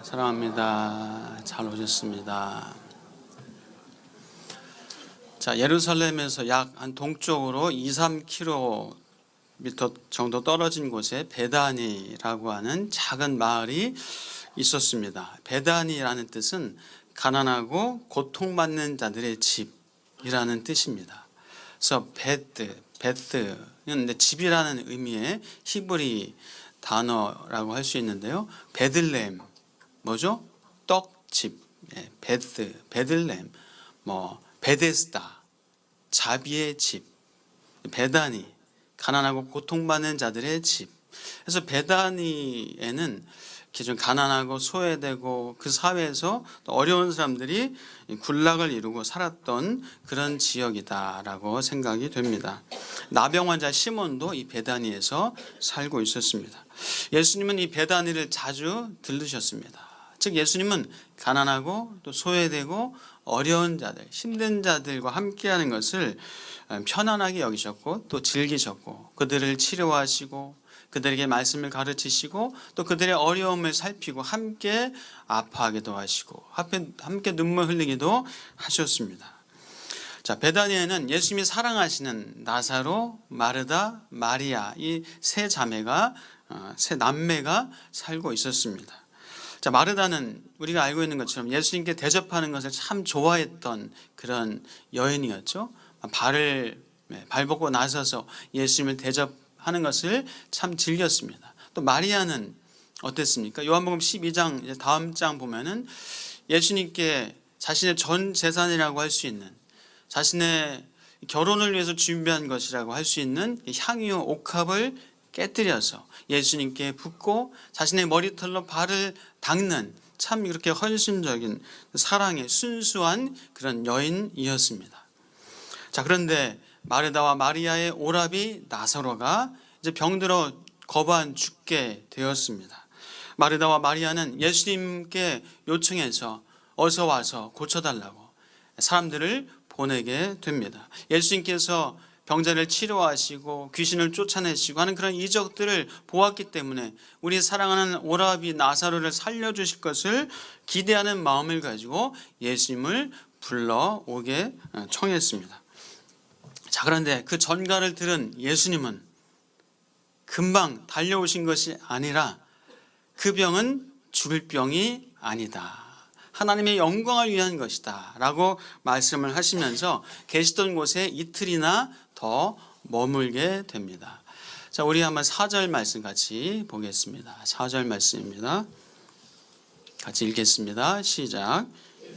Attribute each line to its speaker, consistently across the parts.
Speaker 1: 사랑합니다. 잘 오셨습니다. 자, 예루살렘에서 약 한 동쪽으로 2-3km 정도 떨어진 곳에 베다니라고 하는 작은 마을이 있었습니다. 베다니라는 뜻은 가난하고 고통받는 자들의 집이라는 뜻입니다. 그래서 베트는 집이라는 의미의 히브리 단어라고 할 수 있는데요. 베들레헴 뭐죠? 떡집, 베들레헴, 베데스다, 자비의 집, 베다니, 가난하고 고통받는 자들의 집. 그래서 베다니에는 이렇게 좀 가난하고 소외되고 그 사회에서 또 어려운 사람들이 군락을 이루고 살았던 그런 지역이다라고 생각이 됩니다. 나병 환자 시몬도 이 베다니에서 살고 있었습니다. 예수님은 이 베다니를 자주 들르셨습니다. 즉 예수님은 가난하고 또 소외되고 어려운 자들, 힘든 자들과 함께하는 것을 편안하게 여기셨고 또 즐기셨고 그들을 치료하시고 그들에게 말씀을 가르치시고 또 그들의 어려움을 살피고 함께 아파하기도 하시고 함께 눈물 흘리기도 하셨습니다. 자, 베다니에는 예수님이 사랑하시는 나사로, 마르다, 마리아 이 세 자매가 세 남매가 살고 있었습니다. 자, 마르다는 우리가 알고 있는 것처럼 예수님께 대접하는 것을 참 좋아했던 그런 여인이었죠. 발 벗고 나서서 예수님을 대접하는 것을 참 즐겼습니다. 또 마리아는 어땠습니까? 요한복음 12장 다음 장 보면은 예수님께 자신의 전 재산이라고 할 수 있는 자신의 결혼을 위해서 준비한 것이라고 할 수 있는 향유 옥합을 깨뜨려서 예수님께 붓고 자신의 머리털로 발을 닦는 참 이렇게 헌신적인 사랑의 순수한 그런 여인이었습니다. 자, 그런데 마르다와 마리아의 오라비 나사로가 이제 병들어 거반 죽게 되었습니다. 마르다와 마리아는 예수님께 요청해서 어서 와서 고쳐달라고 사람들을 보내게 됩니다. 예수님께서 병자를 치료하시고 귀신을 쫓아내시고 하는 그런 이적들을 보았기 때문에 우리 사랑하는 오라비 나사로를 살려주실 것을 기대하는 마음을 가지고 예수님을 불러오게 청했습니다. 자, 그런데 그 전가를 들은 예수님은 금방 달려오신 것이 아니라 그 병은 죽을 병이 아니다. 하나님의 영광을 위한 것이다 라고 말씀을 하시면서 계시던 곳에 이틀이나 더 머물게 됩니다. 자, 우리 한번 4절 말씀 같이 보겠습니다. 4절 말씀입니다. 같이 읽겠습니다. 시작.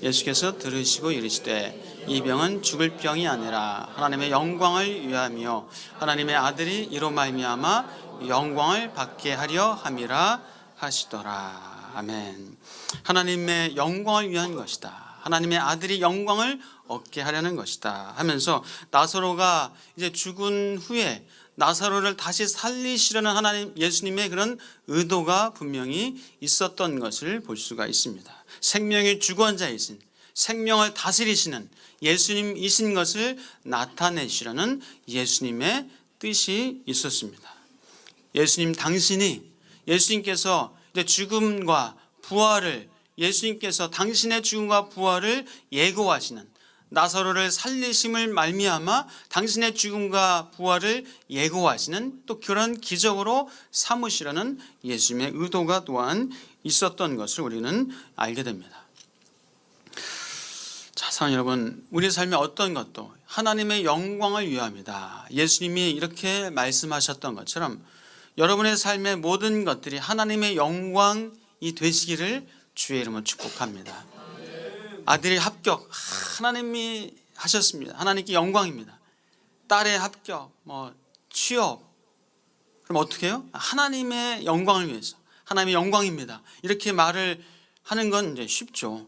Speaker 1: 예수께서 들으시고 이르시되 이 병은 죽을 병이 아니라 하나님의 영광을 위하며 하나님의 아들이 이로 말미암아 영광을 받게 하려 함이라 하시더라. 아멘. 하나님의 영광을 위한 것이다. 하나님의 아들이 영광을 얻게 하려는 것이다 하면서 나사로가 이제 죽은 후에 나사로를 다시 살리시려는 하나님 예수님의 그런 의도가 분명히 있었던 것을 볼 수가 있습니다. 생명의 주권자이신 생명을 다스리시는 예수님이신 것을 나타내시려는 예수님의 뜻이 있었습니다. 예수님께서 이제 죽음과 부활을 예수님께서 당신의 죽음과 부활을 예고하시는 나사로를 살리심을 말미암아 당신의 죽음과 부활을 예고하시는 또 그런 기적으로 삼으시려는 예수님의 의도가 또한 있었던 것을 우리는 알게 됩니다. 자, 사랑하는 여러분, 우리 삶의 어떤 것도 하나님의 영광을 위함이다. 예수님이 이렇게 말씀하셨던 것처럼 여러분의 삶의 모든 것들이 하나님의 영광이 되시기를 주의 이름으로 축복합니다. 아들의 합격 하나님이 하셨습니다. 하나님께 영광입니다. 딸의 합격, 취업, 그럼 어떻게 해요? 하나님의 영광을 위해서 하나님의 영광입니다. 이렇게 말을 하는 건 이제 쉽죠.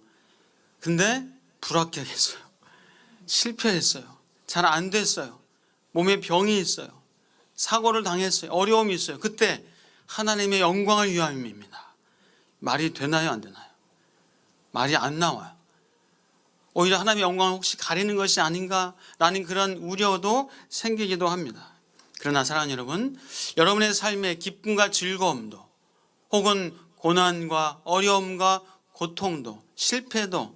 Speaker 1: 근데 불합격했어요. 실패했어요. 잘 안 됐어요. 몸에 병이 있어요. 사고를 당했어요. 어려움이 있어요. 그때 하나님의 영광을 위함입니다. 말이 되나요? 안 되나요? 말이 안 나와요. 오히려 하나님의 영광을 혹시 가리는 것이 아닌가라는 그런 우려도 생기기도 합니다. 그러나 사랑하는 여러분, 여러분의 삶의 기쁨과 즐거움도 혹은 고난과 어려움과 고통도 실패도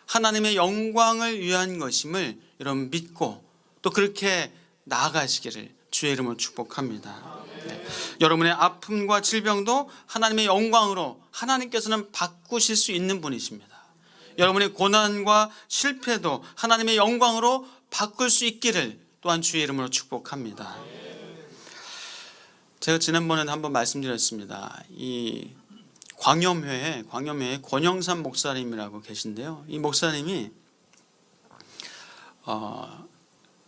Speaker 1: 하나님의 영광을 위한 것임을 여러분 믿고 또 그렇게 나아가시기를 주의 이름으로 축복합니다. 네. 여러분의 아픔과 질병도 하나님의 영광으로 하나님께서는 바꾸실 수 있는 분이십니다. 여러분의 고난과 실패도 하나님의 영광으로 바꿀 수 있기를 또한 주의 이름으로 축복합니다. 제가 지난번에 한번 말씀드렸습니다. 이 광염회에 권영삼 목사님이라고 계신데요. 이 목사님이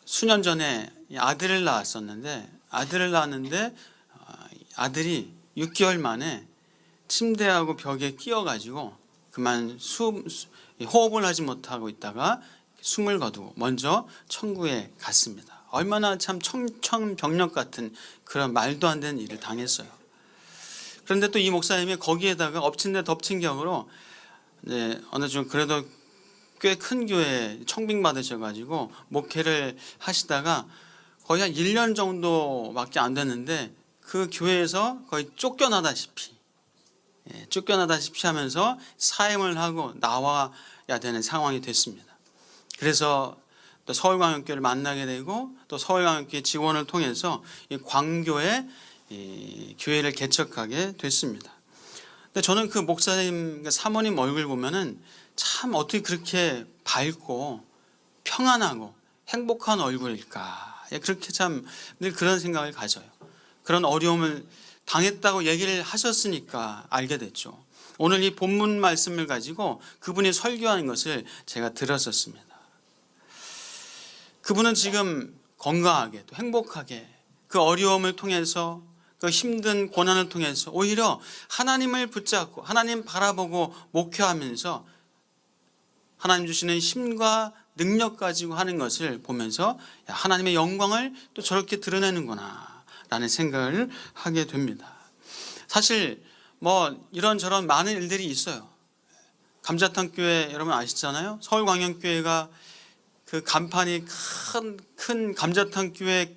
Speaker 1: 수년 전에 아들을 낳았었는데 아들이 6개월 만에 침대하고 벽에 끼어가지고 그만 호흡을 하지 못하고 있다가 숨을 거두고 먼저 천국에 갔습니다. 얼마나 참 청천벽력 같은 그런 말도 안 되는 일을 당했어요. 그런데 또 이 목사님이 거기에다가 엎친 데 덮친 격으로 어느 좀 그래도 꽤 큰 교회 청빙 받으셔가지고 목회를 하시다가 거의 한 1년 정도밖에 안 됐는데 그 교회에서 거의 쫓겨나다시피 하면서 사임을 하고 나와야 되는 상황이 됐습니다. 그래서 또 서울광역교회를 만나게 되고 또 서울광역교회 지원을 통해서 이 광교에 교회를 개척하게 됐습니다. 근데 저는 그 목사님, 사모님 얼굴 보면은 참 어떻게 그렇게 밝고 평안하고 행복한 얼굴일까? 그렇게 참 늘 그런 생각을 가져요. 그런 어려움을 당했다고 얘기를 하셨으니까 알게 됐죠. 오늘 이 본문 말씀을 가지고 그분이 설교하는 것을 제가 들었었습니다. 그분은 지금 건강하게 또 행복하게 그 어려움을 통해서 그 힘든 고난을 통해서 오히려 하나님을 붙잡고 하나님 바라보고 목회하면서 하나님 주시는 힘과 능력 가지고 하는 것을 보면서 하나님의 영광을 또 저렇게 드러내는구나 라는 생각을 하게 됩니다. 사실 이런저런 많은 일들이 있어요. 감자탕 교회 여러분 아시잖아요. 서울광역교회가 그 간판이 큰 감자탕 교회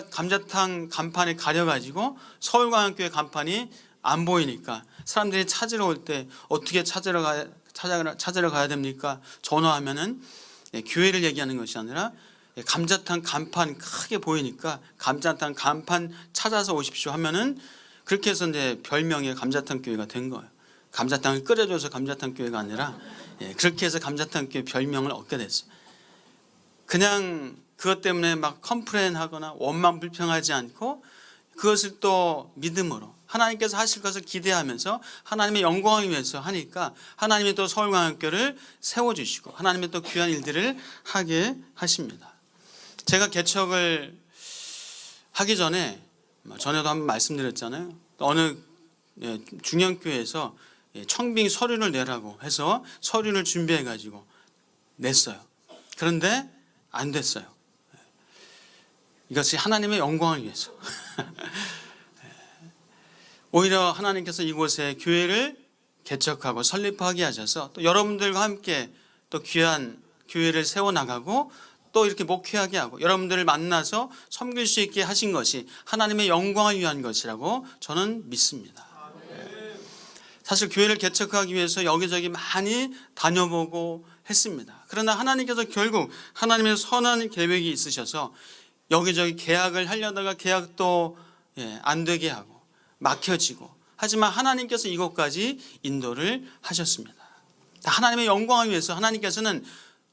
Speaker 1: 감자탕 간판에 가려가지고 서울광역교회 간판이 안 보이니까 사람들이 찾으러 올 때 어떻게 찾으러 가야 됩니까? 전화하면은 교회를 얘기하는 것이 아니라 감자탕 간판 크게 보이니까 감자탕 간판 찾아서 오십시오 하면은 그렇게 해서 이제 별명이 감자탕 교회가 된 거예요. 감자탕을 끓여줘서 감자탕 교회가 아니라 그렇게 해서 감자탕 교회 별명을 얻게 됐어요. 그냥 그것 때문에 막 컴플레인하거나 원망 불평하지 않고 그것을 또 믿음으로 하나님께서 하실 것을 기대하면서 하나님의 영광을 위해서 하니까 하나님이 또 서울광역교회를 세워주시고 하나님의 또 귀한 일들을 하게 하십니다. 제가 개척을 하기 전에도 한번 말씀드렸잖아요. 어느 중형교회에서 청빙 서류를 내라고 해서 서류를 준비해 가지고 냈어요. 그런데 안 됐어요. 이것이 하나님의 영광을 위해서. 오히려 하나님께서 이곳에 교회를 개척하고 설립하게 하셔서 또 여러분들과 함께 또 귀한 교회를 세워나가고 또 이렇게 목회하게 하고 여러분들을 만나서 섬길 수 있게 하신 것이 하나님의 영광을 위한 것이라고 저는 믿습니다. 사실 교회를 개척하기 위해서 여기저기 많이 다녀보고 했습니다. 그러나 하나님께서 결국 하나님의 선한 계획이 있으셔서 여기저기 계약을 하려다가 계약도 안 되게 하고 막혀지고 하지만 하나님께서 이곳까지 인도를 하셨습니다. 하나님의 영광을 위해서 하나님께서는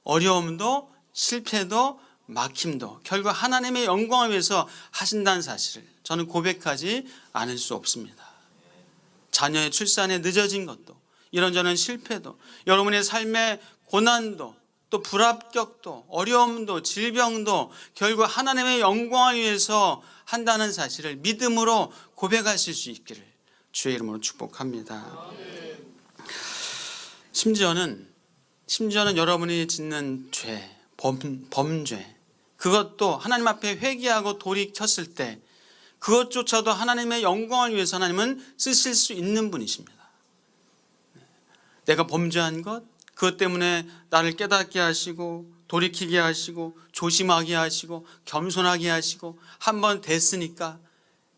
Speaker 1: 어려움도 실패도 막힘도 결국 하나님의 영광을 위해서 하신다는 사실을 저는 고백하지 않을 수 없습니다. 자녀의 출산에 늦어진 것도 이런저런 실패도 여러분의 삶의 고난도 또 불합격도 어려움도 질병도 결국 하나님의 영광을 위해서 한다는 사실을 믿음으로 고백하실 수 있기를 주의 이름으로 축복합니다. 심지어는 여러분이 짓는 죄, 범죄 그것도 하나님 앞에 회개하고 돌이켰을 때 그것조차도 하나님의 영광을 위해서 하나님은 쓰실 수 있는 분이십니다. 내가 범죄한 것 그것 때문에 나를 깨닫게 하시고 돌이키게 하시고 조심하게 하시고 겸손하게 하시고 한번 됐으니까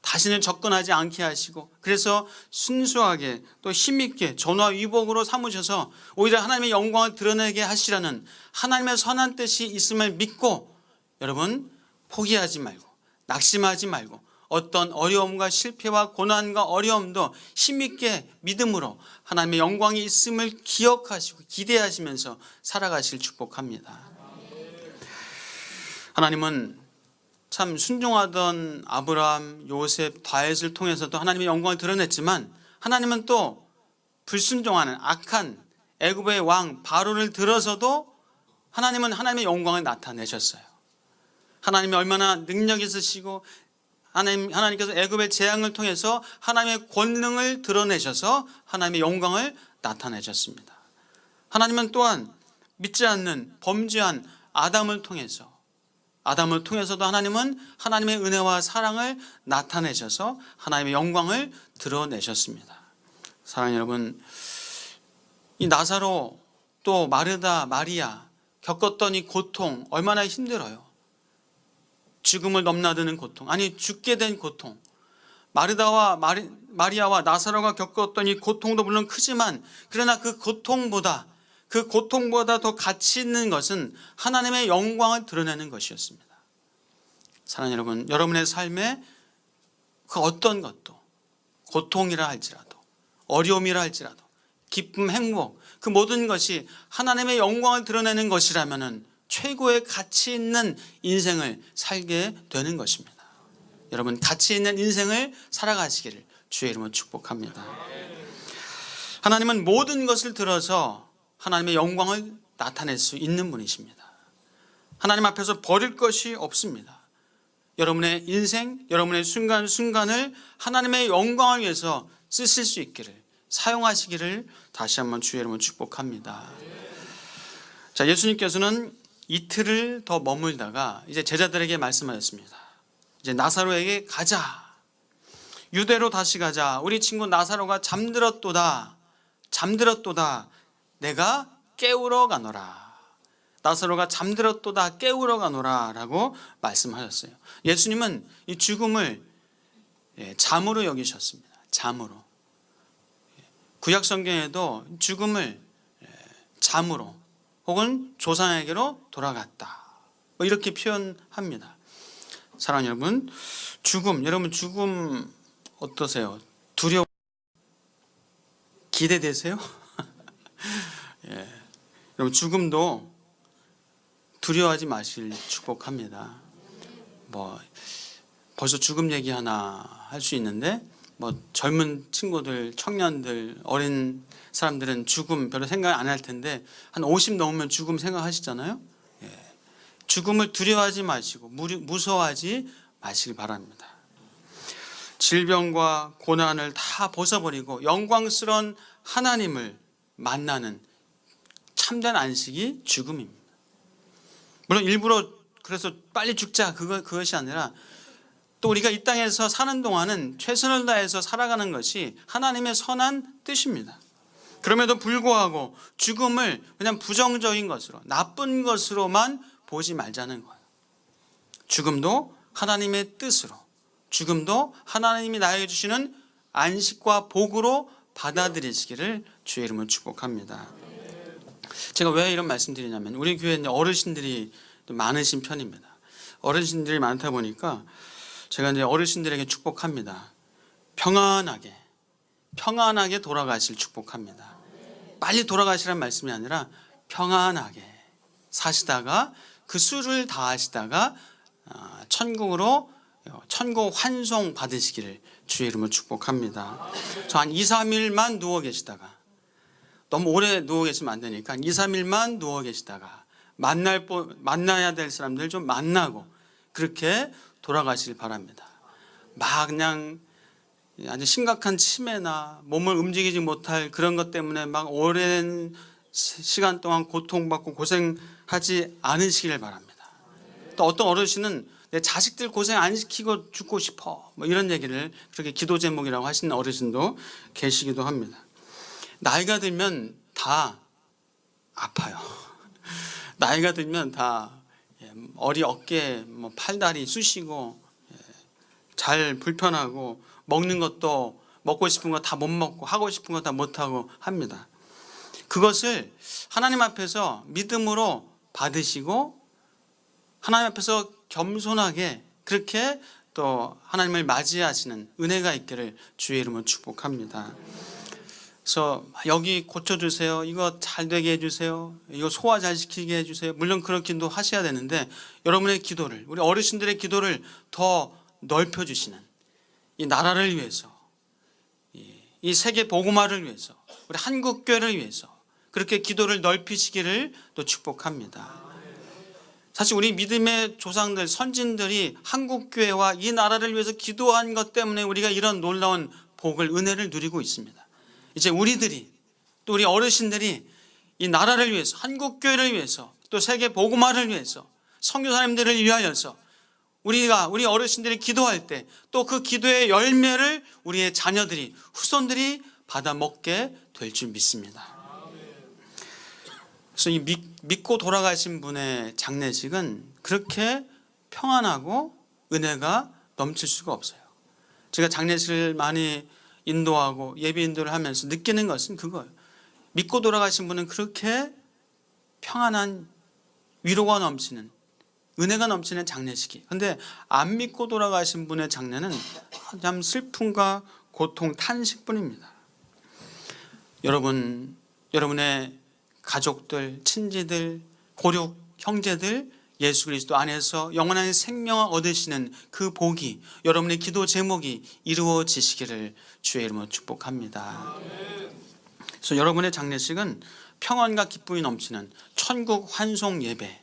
Speaker 1: 다시는 접근하지 않게 하시고, 그래서 순수하게 또 힘있게 전화위복으로 삼으셔서 오히려 하나님의 영광을 드러내게 하시라는 하나님의 선한 뜻이 있음을 믿고, 여러분 포기하지 말고 낙심하지 말고 어떤 어려움과 실패와 고난과 어려움도 힘있게 믿음으로 하나님의 영광이 있음을 기억하시고 기대하시면서 살아가실 축복합니다. 하나님은 참 순종하던 아브라함, 요셉, 다윗을 통해서도 하나님의 영광을 드러냈지만, 하나님은 또 불순종하는 악한 애굽의 왕 바로를 들어서도 하나님은 하나님의 영광을 나타내셨어요. 하나님이 얼마나 능력 있으시고 하나님께서 애굽의 재앙을 통해서 하나님의 권능을 드러내셔서 하나님의 영광을 나타내셨습니다. 하나님은 또한 믿지 않는 범죄한 아담을 통해서도 하나님은 하나님의 은혜와 사랑을 나타내셔서 하나님의 영광을 드러내셨습니다. 사랑하는 여러분, 이 나사로 또 마르다, 마리아 겪었던 이 고통 얼마나 힘들어요. 죽음을 넘나드는 고통, 아니 죽게 된 고통. 마르다와 마리아와 나사로가 겪었던 이 고통도 물론 크지만, 그러나 그 고통보다 더 가치 있는 것은 하나님의 영광을 드러내는 것이었습니다. 사랑하는 여러분, 여러분의 삶에 그 어떤 것도 고통이라 할지라도 어려움이라 할지라도 기쁨, 행복, 그 모든 것이 하나님의 영광을 드러내는 것이라면 최고의 가치 있는 인생을 살게 되는 것입니다. 여러분, 가치 있는 인생을 살아가시기를 주의 이름으로 축복합니다. 하나님은 모든 것을 들어서 하나님의 영광을 나타낼 수 있는 분이십니다. 하나님 앞에서 버릴 것이 없습니다. 여러분의 인생, 여러분의 순간순간을 하나님의 영광을 위해서 쓰실 수 있기를, 사용하시기를 다시 한번 주의 이름으로 축복합니다. 자, 예수님께서는 이틀을 더 머물다가 이제 제자들에게 말씀하셨습니다. 이제 나사로에게 가자. 유대로 다시 가자. 우리 친구 나사로가 잠들었도다. 내가 깨우러 가노라. 나사로가 잠들었도다. 깨우러 가노라 라고 말씀하셨어요. 예수님은 이 죽음을 잠으로 여기셨습니다. 잠으로. 구약 성경에도 죽음을 잠으로 혹은 조상에게로 돌아갔다, 뭐 이렇게 표현합니다. 사랑하는 여러분, 여러분 죽음 어떠세요? 두려워? 기대되세요? 예. 여러분 죽음도 두려워하지 마실 축복합니다. 뭐 벌써 죽음 얘기 하나 할 수 있는데, 뭐 젊은 친구들, 청년들, 어린 사람들은 죽음 별로 생각 안 할 텐데 한 50 넘으면 죽음 생각하시잖아요. 예. 죽음을 두려워하지 마시고 무서워하지 마시기 바랍니다. 질병과 고난을 다 벗어버리고 영광스러운 하나님을 만나는 참된 안식이 죽음입니다. 물론 일부러 그래서 빨리 죽자 그것이 아니라, 또 우리가 이 땅에서 사는 동안은 최선을 다해서 살아가는 것이 하나님의 선한 뜻입니다. 그럼에도 불구하고 죽음을 그냥 부정적인 것으로, 나쁜 것으로만 보지 말자는 거예요. 죽음도 하나님의 뜻으로, 죽음도 하나님이 나에게 주시는 안식과 복으로 받아들이시기를 주의 이름으로 축복합니다. 제가 왜 이런 말씀 드리냐면, 우리 교회에 어르신들이 많으신 편입니다. 어르신들이 많다 보니까 제가 이제 어르신들에게 축복합니다. 평안하게 돌아가실 축복합니다. 빨리 돌아가시라는 말씀이 아니라 평안하게 사시다가 그 수를 다하시다가 천국 환송 받으시기를 주의 이름으로 축복합니다. 저 한 2, 3일만 누워 계시다가, 너무 오래 누워 계시면 안 되니까 2, 3일만 누워 계시다가 만나야 될 사람들 좀 만나고 그렇게 돌아가시길 바랍니다. 막 그냥 아주 심각한 치매나 몸을 움직이지 못할 그런 것 때문에 막 오랜 시간 동안 고통받고 고생하지 않으시길 바랍니다. 또 어떤 어르신은 내 자식들 고생 안 시키고 죽고 싶어, 뭐 이런 얘기를 그렇게 기도 제목이라고 하시는 어르신도 계시기도 합니다. 나이가 들면 다 아파요. 나이가 들면 다 어리 어깨, 뭐 팔다리 쑤시고 잘 불편하고 먹는 것도 먹고 싶은 거 다 못 먹고 하고 싶은 거 다 못하고 합니다. 그것을 하나님 앞에서 믿음으로 받으시고 하나님 앞에서 겸손하게 그렇게 또 하나님을 맞이하시는 은혜가 있기를 주의 이름으로 축복합니다. 그래서 여기 고쳐주세요. 이거 잘 되게 해주세요. 이거 소화 잘 시키게 해주세요. 물론 그런 기도 하셔야 되는데 여러분의 기도를, 우리 어르신들의 기도를 더 넓혀주시는 이 나라를 위해서, 이 세계 복음화를 위해서, 우리 한국교회를 위해서 그렇게 기도를 넓히시기를 또 축복합니다. 사실 우리 믿음의 조상들, 선진들이 한국교회와 이 나라를 위해서 기도한 것 때문에 우리가 이런 놀라운 복을, 은혜를 누리고 있습니다. 이제 우리들이, 또 우리 어르신들이 이 나라를 위해서, 한국교회를 위해서, 또 세계 복음화를 위해서, 선교사님들을 위하여서 우리 어르신들이 기도할 때 또 그 기도의 열매를 우리의 자녀들이, 후손들이 받아 먹게 될 줄 믿습니다. 그래서 이 믿고 돌아가신 분의 장례식은 그렇게 평안하고 은혜가 넘칠 수가 없어요. 제가 장례식을 많이 인도하고 예비 인도를 하면서 느끼는 것은 그거예요. 믿고 돌아가신 분은 그렇게 평안한 위로가 넘치는, 은혜가 넘치는 장례식이. 그런데 안 믿고 돌아가신 분의 장례는 참 슬픔과 고통, 탄식뿐입니다. 여러분의 가족들, 친지들, 고륙 형제들 예수 그리스도 안에서 영원한 생명을 얻으시는 그 복이, 여러분의 기도 제목이 이루어지시기를 주의 이름으로 축복합니다. 그래서 여러분의 장례식은 평안과 기쁨이 넘치는 천국 환송 예배.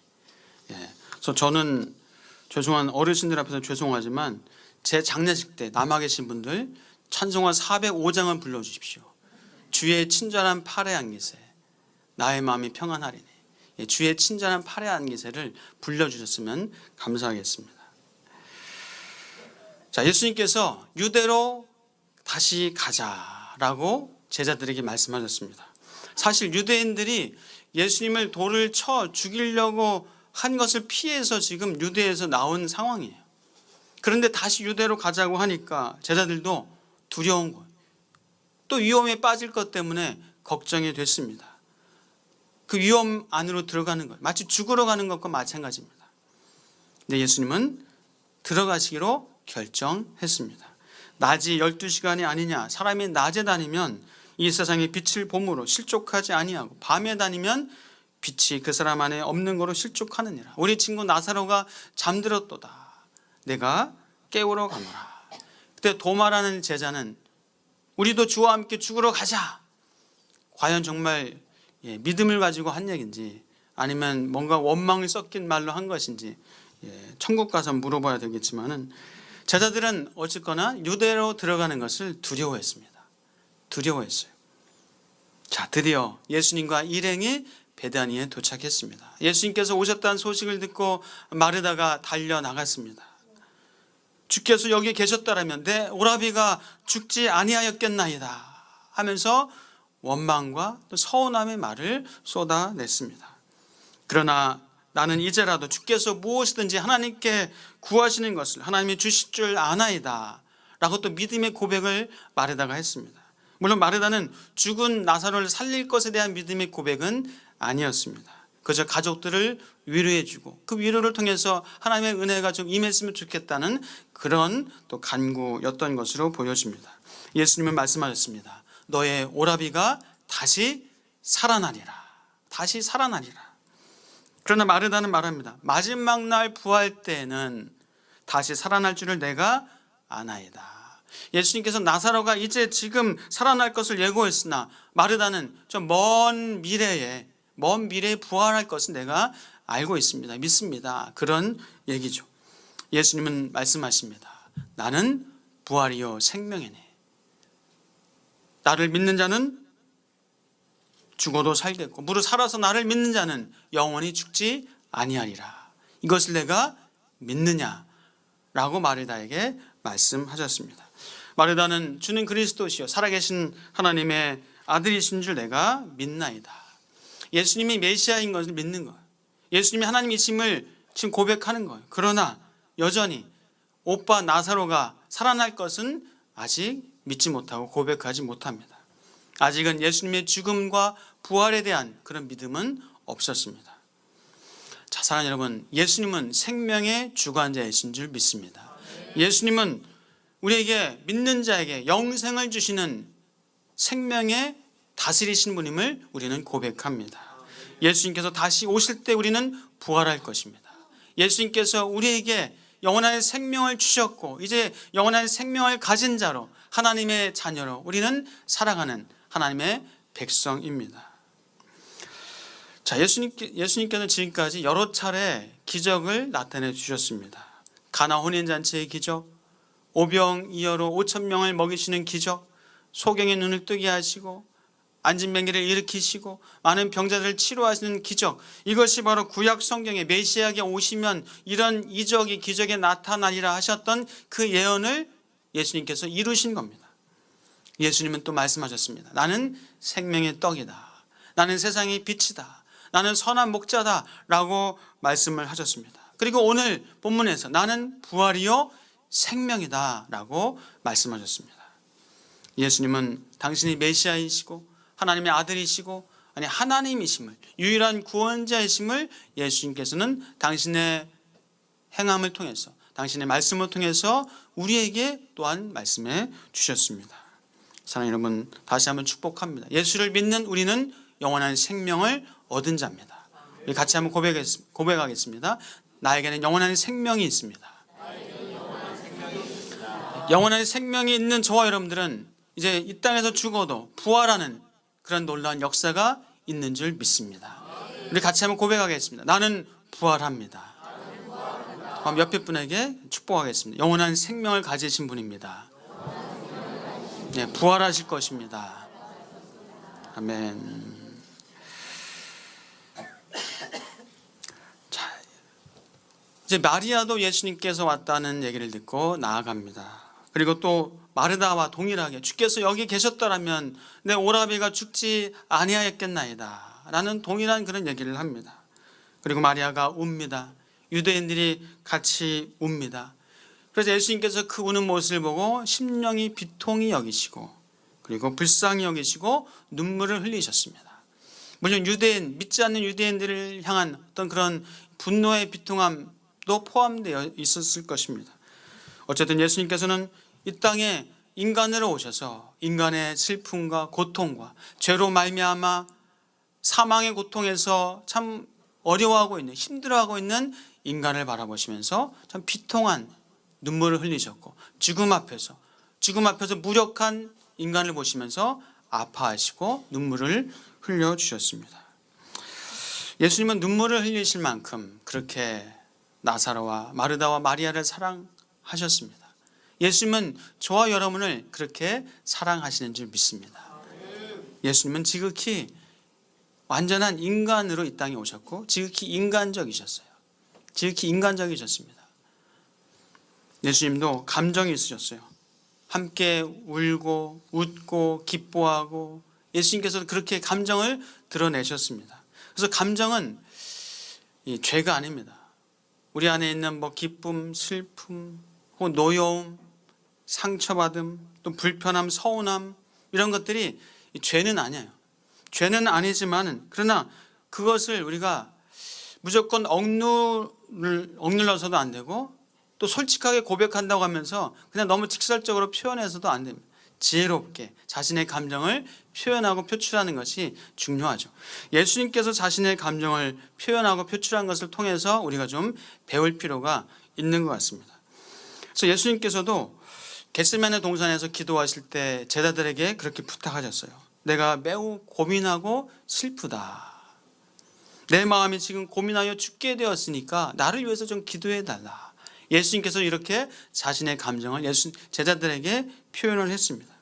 Speaker 1: 그래서 저는 죄송한 어르신들 앞에서 죄송하지만 제 장례식 때 남아 계신 분들 찬송가 405장을 불러주십시오. 주의 친절한 팔의 안기세 나의 마음이 평안하리니. 주의 친절한 팔의 안기세를 불러주셨으면 감사하겠습니다. 자, 예수님께서 유대로 다시 가자라고 제자들에게 말씀하셨습니다. 사실 유대인들이 예수님을 돌을 쳐 죽이려고 한 것을 피해서 지금 유대에서 나온 상황이에요. 그런데 다시 유대로 가자고 하니까 제자들도 두려운 거예요. 또 위험에 빠질 것 때문에 걱정이 됐습니다. 그 위험 안으로 들어가는 거예요. 마치 죽으러 가는 것과 마찬가지입니다. 근데 예수님은 들어가시기로 결정했습니다. 낮이 12시간이 아니냐, 사람이 낮에 다니면 이 세상의 빛을 봄으로 실족하지 아니하고 밤에 다니면 빛이 그 사람 안에 없는 거로 실족하느니라. 우리 친구 나사로가 잠들었도다. 내가 깨우러 가노라. 그때 도마라는 제자는 우리도 주와 함께 죽으러 가자. 과연 정말 믿음을 가지고 한 얘기인지 아니면 뭔가 원망이 섞인 말로 한 것인지 천국 가서 물어봐야 되겠지만은 제자들은 어쨌거나 유대로 들어가는 것을 두려워했습니다. 두려워했어요. 자, 드디어 예수님과 일행이 베다니에 도착했습니다. 예수님께서 오셨다는 소식을 듣고 마르다가 달려나갔습니다. 주께서 여기 계셨다라면 내 오라비가 죽지 아니하였겠나이다 하면서 원망과 또 서운함의 말을 쏟아냈습니다. 그러나 나는 이제라도 주께서 무엇이든지 하나님께 구하시는 것을 하나님이 주실 줄 아나이다 라고 또 믿음의 고백을 마르다가 했습니다. 물론 마르다는 죽은 나사로를 살릴 것에 대한 믿음의 고백은 아니었습니다. 그저 가족들을 위로해주고 그 위로를 통해서 하나님의 은혜가 좀 임했으면 좋겠다는 그런 또 간구였던 것으로 보여집니다. 예수님은 말씀하셨습니다. 너의 오라비가 다시 살아나리라. 다시 살아나리라. 그러나 마르다는 말합니다. 마지막 날 부활 때는 다시 살아날 줄을 내가 아나이다. 예수님께서 나사로가 이제 지금 살아날 것을 예고했으나 마르다는 좀 먼 미래에 부활할 것은 내가 알고 있습니다. 믿습니다. 그런 얘기죠. 예수님은 말씀하십니다. 나는 부활이요 생명이네. 나를 믿는 자는 죽어도 살겠고 무릇 살아서 나를 믿는 자는 영원히 죽지 아니하리라. 이것을 내가 믿느냐라고 마르다에게 말씀하셨습니다. 마르다는 주는 그리스도시요 살아계신 하나님의 아들이신 줄 내가 믿나이다. 예수님이 메시아인 것을 믿는 거예요. 예수님이 하나님이심을 지금 고백하는 거예요. 그러나 여전히 오빠 나사로가 살아날 것은 아직 믿지 못하고 고백하지 못합니다. 아직은 예수님의 죽음과 부활에 대한 그런 믿음은 없었습니다. 자, 사랑하는 여러분, 예수님은 생명의 주관자이신 줄 믿습니다. 예수님은 우리에게 믿는 자에게 영생을 주시는 생명의 다스리신 분임을 우리는 고백합니다. 예수님께서 다시 오실 때 우리는 부활할 것입니다. 예수님께서 우리에게 영원한 생명을 주셨고 이제 영원한 생명을 가진 자로 하나님의 자녀로 우리는 살아가는 하나님의 백성입니다. 자, 예수님께서는 지금까지 여러 차례 기적을 나타내 주셨습니다. 가나 혼인잔치의 기적, 오병이어로 5,000명을 먹이시는 기적, 소경의 눈을 뜨게 하시고 앉은 맹기를 일으키시고 많은 병자들을 치료하시는 기적, 이것이 바로 구약 성경에 메시아가 오시면 이런 이적이 기적에 나타나리라 하셨던 그 예언을 예수님께서 이루신 겁니다. 예수님은 또 말씀하셨습니다. 나는 생명의 떡이다. 나는 세상의 빛이다. 나는 선한 목자다 라고 말씀을 하셨습니다. 그리고 오늘 본문에서 나는 부활이요 생명이다 라고 말씀하셨습니다. 예수님은 당신이 메시아이시고 하나님의 아들이시고 아니 하나님이심을, 유일한 구원자이심을 예수님께서는 당신의 행함을 통해서, 당신의 말씀을 통해서 우리에게 또한 말씀해 주셨습니다. 사랑하는 여러분, 다시 한번 축복합니다. 예수를 믿는 우리는 영원한 생명을 얻은 자입니다. 우리 같이 한번 고백하겠습니다. 나에게는 영원한 생명이 있습니다. 영원한 생명이 있는 저와 여러분들은 이제 이 땅에서 죽어도 부활하는 그런 놀라운 역사가 있는 줄 믿습니다. 우리 같이 한번 고백하겠습니다. 나는 부활합니다. 그럼 옆에 분에게 축복하겠습니다. 영원한 생명을 가지신 분입니다. 네, 부활하실 것입니다. 아멘. 자, 이제 마리아도 예수님께서 왔다는 얘기를 듣고 나아갑니다. 그리고 또 마르다와 동일하게 주께서 여기 계셨더라면 내 오라비가 죽지 아니하였겠나이다 라는 동일한 그런 얘기를 합니다. 그리고 마리아가 웁니다. 유대인들이 같이 웁니다. 그래서 예수님께서 그 우는 모습을 보고 심령이 비통히 여기시고 그리고 불쌍히 여기시고 눈물을 흘리셨습니다. 물론 유대인, 믿지 않는 유대인들을 향한 어떤 그런 분노의 비통함도 포함되어 있었을 것입니다. 어쨌든 예수님께서는 이 땅에 인간으로 오셔서 인간의 슬픔과 고통과 죄로 말미암아 사망의 고통에서 참 어려워하고 있는, 힘들어하고 있는 인간을 바라보시면서 참 비통한 눈물을 흘리셨고 죽음 앞에서 무력한 인간을 보시면서 아파하시고 눈물을 흘려주셨습니다. 예수님은 눈물을 흘리실 만큼 그렇게 나사로와 마르다와 마리아를 사랑하셨습니다. 예수님은 저와 여러분을 그렇게 사랑하시는 줄 믿습니다. 예수님은 지극히 완전한 인간으로 이 땅에 오셨고 지극히 인간적이셨어요. 지극히 인간적이셨습니다. 예수님도 감정이 있으셨어요. 함께 울고 웃고 기뻐하고 예수님께서도 그렇게 감정을 드러내셨습니다. 그래서 감정은 이 죄가 아닙니다. 우리 안에 있는 기쁨, 슬픔, 혹은 노여움, 상처받음, 또 불편함, 서운함 이런 것들이 죄는 아니에요. 죄는 아니지만 그러나 그것을 우리가 무조건 억눌러서도 안 되고 또 솔직하게 고백한다고 하면서 그냥 너무 직설적으로 표현해서도 안 됩니다. 지혜롭게 자신의 감정을 표현하고 표출하는 것이 중요하죠. 예수님께서 자신의 감정을 표현하고 표출한 것을 통해서 우리가 좀 배울 필요가 있는 것 같습니다. 그래서 예수님께서도 겟세마네 동산에서 기도하실 때 제자들에게 그렇게 부탁하셨어요. 내가 매우 고민하고 슬프다. 내 마음이 지금 고민하여 죽게 되었으니까 나를 위해서 좀 기도해 달라. 예수님께서 이렇게 자신의 감정을 제자들에게 표현을 했습니다.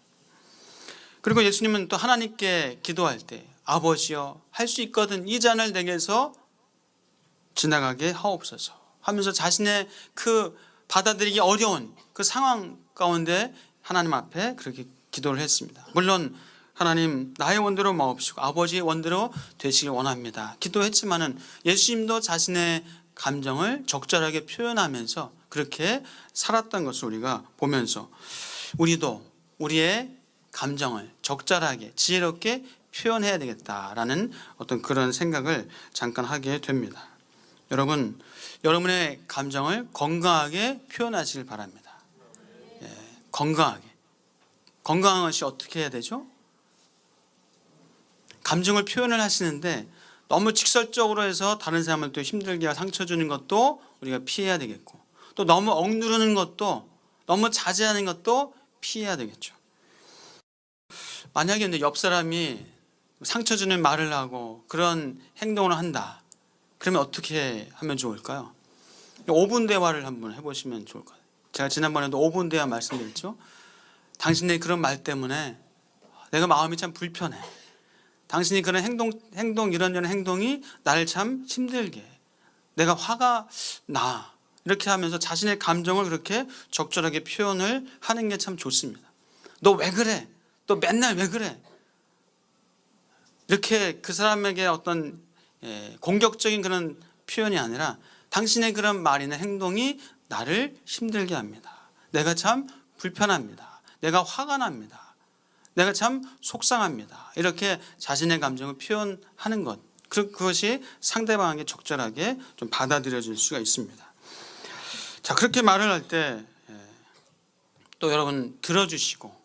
Speaker 1: 그리고 예수님은 또 하나님께 기도할 때 아버지여 할 수 있거든 이 잔을 내게서 지나가게 하옵소서 하면서 자신의 그 받아들이기 어려운 그 상황 가운데 하나님 앞에 그렇게 기도를 했습니다. 물론 하나님 나의 원대로 마옵시고 아버지의 원대로 되시길 원합니다. 기도했지만은 예수님도 자신의 감정을 적절하게 표현하면서 그렇게 살았던 것을 우리가 보면서 우리도 우리의 감정을 적절하게 지혜롭게 표현해야 되겠다라는 어떤 그런 생각을 잠깐 하게 됩니다. 여러분, 여러분의 감정을 건강하게 표현하시길 바랍니다. 건강하게. 건강한 것이 어떻게 해야 되죠? 감정을 표현을 하시는데 너무 직설적으로 해서 다른 사람을 또 힘들게 상처 주는 것도 우리가 피해야 되겠고, 또 너무 억누르는 것도, 너무 자제하는 것도 피해야 되겠죠. 만약에 근데 옆 사람이 상처 주는 말을 하고 그런 행동을 한다. 그러면 어떻게 하면 좋을까요? 5분 대화를 한번 해보시면 좋을 것 같아요. 제가 지난번에도 5분 대화 말씀드렸죠. 당신의 그런 말 때문에 내가 마음이 참 불편해. 당신이 그런 행동 이런 행동이 나를 참 힘들게 해. 내가 화가 나. 이렇게 하면서 자신의 감정을 그렇게 적절하게 표현을 하는 게 참 좋습니다. 너 왜 그래? 너 맨날 왜 그래? 이렇게 그 사람에게 어떤 공격적인 그런 표현이 아니라 당신의 그런 말이나 행동이 나를 힘들게 합니다. 내가 참 불편합니다. 내가 화가 납니다. 내가 참 속상합니다. 이렇게 자신의 감정을 표현하는 것, 그것이 상대방에게 적절하게 좀 받아들여질 수가 있습니다. 자, 그렇게 말을 할 때 또 여러분 들어주시고,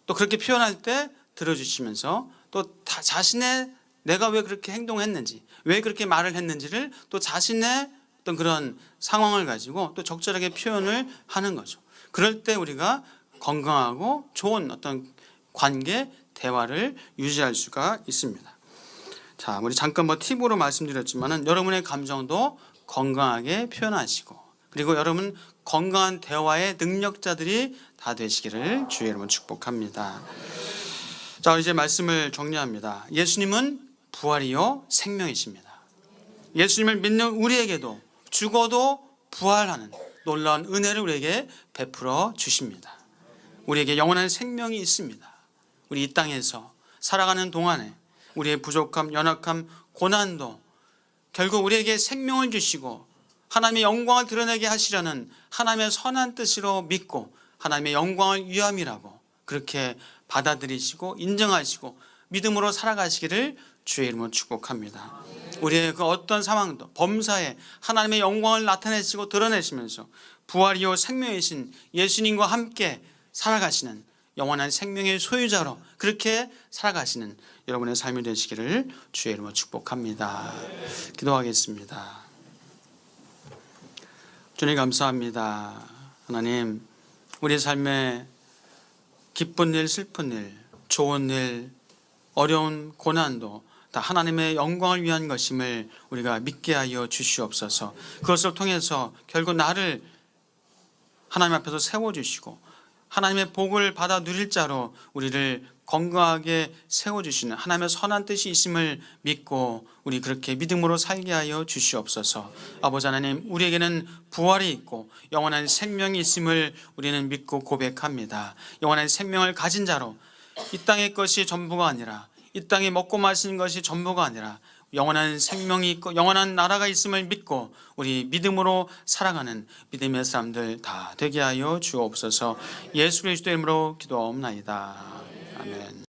Speaker 1: 또 그렇게 표현할 때 들어주시면서 또 자신의 내가 왜 그렇게 행동했는지, 왜 그렇게 말을 했는지를 또 자신의 어떤 그런 상황을 가지고 또 적절하게 표현을 하는 거죠. 그럴 때 우리가 건강하고 좋은 어떤 관계, 대화를 유지할 수가 있습니다. 자, 우리 잠깐 팁으로 말씀드렸지만은 여러분의 감정도 건강하게 표현하시고, 그리고 여러분 건강한 대화의 능력자들이 다 되시기를 주의 이름으로 축복합니다. 자, 이제 말씀을 정리합니다. 예수님은 부활이요 생명이십니다. 예수님을 믿는 우리에게도 죽어도 부활하는 놀라운 은혜를 우리에게 베풀어 주십니다. 우리에게 영원한 생명이 있습니다. 우리 이 땅에서 살아가는 동안에 우리의 부족함, 연약함, 고난도 결국 우리에게 생명을 주시고 하나님의 영광을 드러내게 하시려는 하나님의 선한 뜻으로 믿고 하나님의 영광을 위함이라고 그렇게 받아들이시고 인정하시고 믿음으로 살아가시기를 주의 이름으로 축복합니다. 우리의 그 어떤 상황도 범사에 하나님의 영광을 나타내시고 드러내시면서 부활이요 생명이신 예수님과 함께 살아가시는 영원한 생명의 소유자로 그렇게 살아가시는 여러분의 삶이 되시기를 주의 이름으로 축복합니다. 기도하겠습니다. 주님 감사합니다. 하나님, 우리 삶에 기쁜 일, 슬픈 일, 좋은 일, 어려운 고난도 다 하나님의 영광을 위한 것임을 우리가 믿게 하여 주시옵소서. 그것을 통해서 결국 나를 하나님 앞에서 세워주시고 하나님의 복을 받아 누릴 자로 우리를 건강하게 세워주시는 하나님의 선한 뜻이 있음을 믿고 우리 그렇게 믿음으로 살게 하여 주시옵소서. 아버지 하나님, 우리에게는 부활이 있고 영원한 생명이 있음을 우리는 믿고 고백합니다. 영원한 생명을 가진 자로 이 땅의 것이 전부가 아니라, 이 땅에 먹고 마시는 것이 전부가 아니라 영원한 생명이 있고 영원한 나라가 있음을 믿고 우리 믿음으로 살아가는 믿음의 사람들 다 되게 하여 주옵소서. 예수 그리스도의 이름으로 기도하옵나이다. 아멘.